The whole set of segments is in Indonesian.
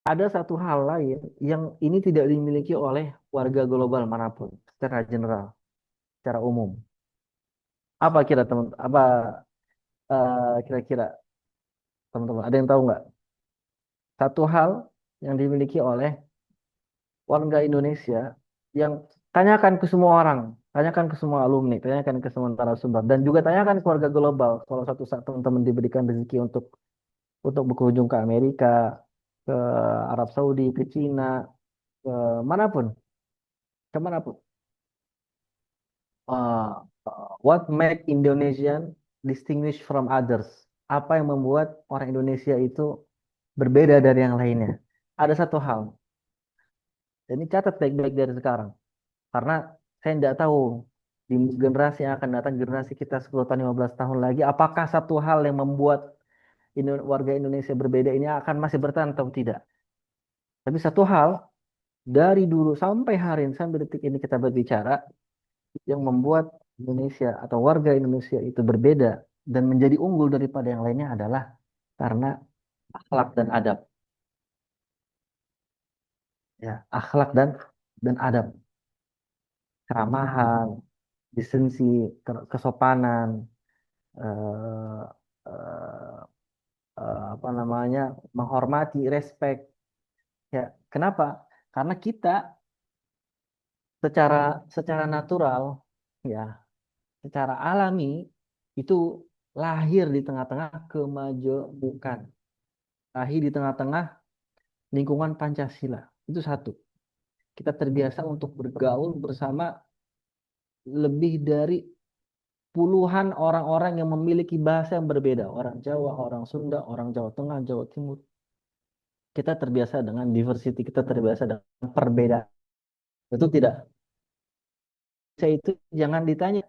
Ada satu hal lain yang ini tidak dimiliki oleh warga global manapun secara general, secara umum. Apa kira teman? Apa kira-kira teman-teman? Ada yang tahu nggak? Satu hal yang dimiliki oleh warga Indonesia yang tanyakan ke semua orang, tanyakan ke semua alumni, tanyakan ke semua narasumber, dan juga tanyakan ke warga global. Kalau satu saat teman-teman diberikan rezeki untuk berkunjung ke Amerika, ke Arab Saudi, ke Cina, ke manapun, kemanapun. What make Indonesian distinguish from others? Apa yang membuat orang Indonesia itu berbeda dari yang lainnya? Ada satu hal, dan ini catat baik-baik dari sekarang. Karena saya tidak tahu di generasi yang akan datang, generasi kita 10 tahun, 15 tahun lagi, apakah satu hal yang membuat warga Indonesia berbeda ini akan masih bertahan atau tidak. Tapi satu hal, dari dulu sampai hari ini, sampai detik ini kita berbicara, yang membuat Indonesia atau warga Indonesia itu berbeda dan menjadi unggul daripada yang lainnya adalah karena akhlak dan adab. Ya, akhlak dan adab, keramahan, desensi, kesopanan, eh, eh, apa namanya, menghormati, respect. Ya, kenapa? Karena kita secara secara natural, ya, secara alami itu lahir di tengah-tengah kemajemukan, lahir di tengah-tengah lingkungan Pancasila. Itu satu. Kita terbiasa untuk bergaul bersama lebih dari puluhan orang-orang yang memiliki bahasa yang berbeda. Orang Jawa, orang Sunda, orang Jawa Tengah, Jawa Timur. Kita terbiasa dengan diversity, kita terbiasa dengan perbedaan. Itu tidak. Saya itu jangan ditanya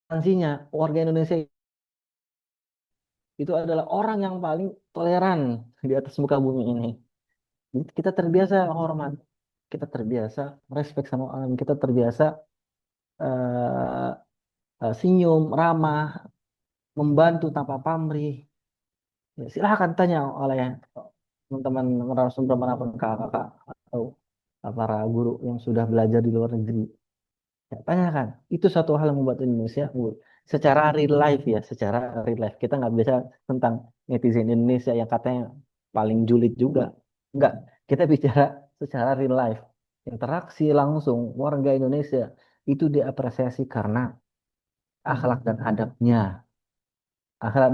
sanksinya. Warga Indonesia itu adalah orang yang paling toleran di atas muka bumi ini. Jadi kita terbiasa hormat, kita terbiasa respect sama orang, kita terbiasa eh, senyum, ramah, membantu tanpa pamrih. Ya, silahkan tanya oleh teman-teman narasumber manapun, kakak-kakak atau para guru yang sudah belajar di luar negeri. Ya, tanyakan. Itu satu hal yang membuat Indonesia unggul. Secara real life ya, secara real life. Kita nggak bisa tentang netizen Indonesia yang katanya paling julid juga. Enggak. Kita bicara secara real life. Interaksi langsung warga Indonesia itu diapresiasi karena akhlak dan adabnya. Akhlak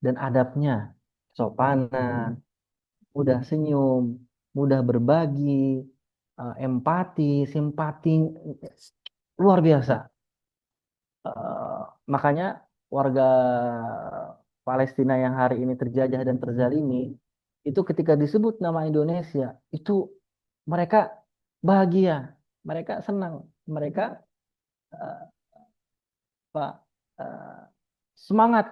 dan adabnya. Sopanan, mudah senyum, mudah berbagi, empati, simpati, luar biasa. Eh, Makanya warga Palestina yang hari ini terjajah dan terzalimi itu ketika disebut nama Indonesia itu mereka bahagia, mereka senang, mereka eh, apa, eh, semangat.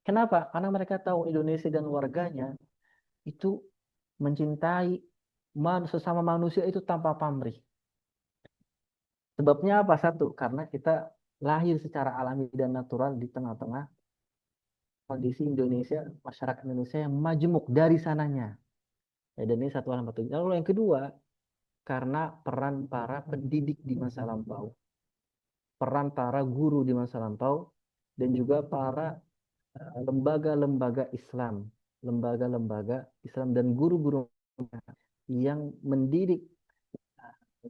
Kenapa? Karena mereka tahu Indonesia dan warganya itu mencintai sesama manusia itu tanpa pamrih. Sebabnya apa? Satu, karena kita lahir secara alami dan natural di tengah-tengah kondisi Indonesia, masyarakat Indonesia yang majemuk dari sananya. Ya, dan ini satu hal yang penting. Lalu yang kedua, karena peran para pendidik di masa lampau, peran para guru di masa lampau, dan juga para lembaga-lembaga Islam, lembaga-lembaga Islam dan guru-guru yang mendidik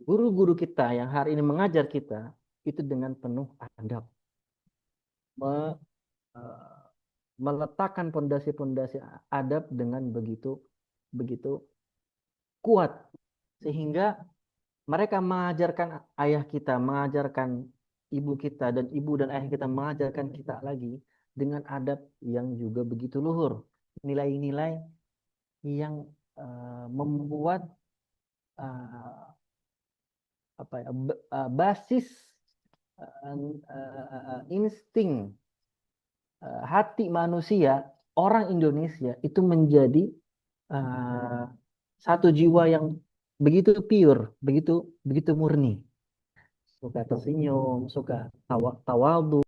guru-guru kita yang hari ini mengajar kita itu dengan penuh adab, me- eh, meletakkan pondasi-pondasi adab dengan begitu begitu kuat sehingga mereka mengajarkan ayah kita, mengajarkan ibu kita dan ibu dan ayah kita mengajarkan kita lagi dengan adab yang juga begitu luhur, nilai-nilai yang membuat eh, apa ya basis insting hati manusia orang Indonesia itu menjadi eh, satu jiwa yang begitu pure, begitu begitu murni, suka tersenyum, suka tawadu,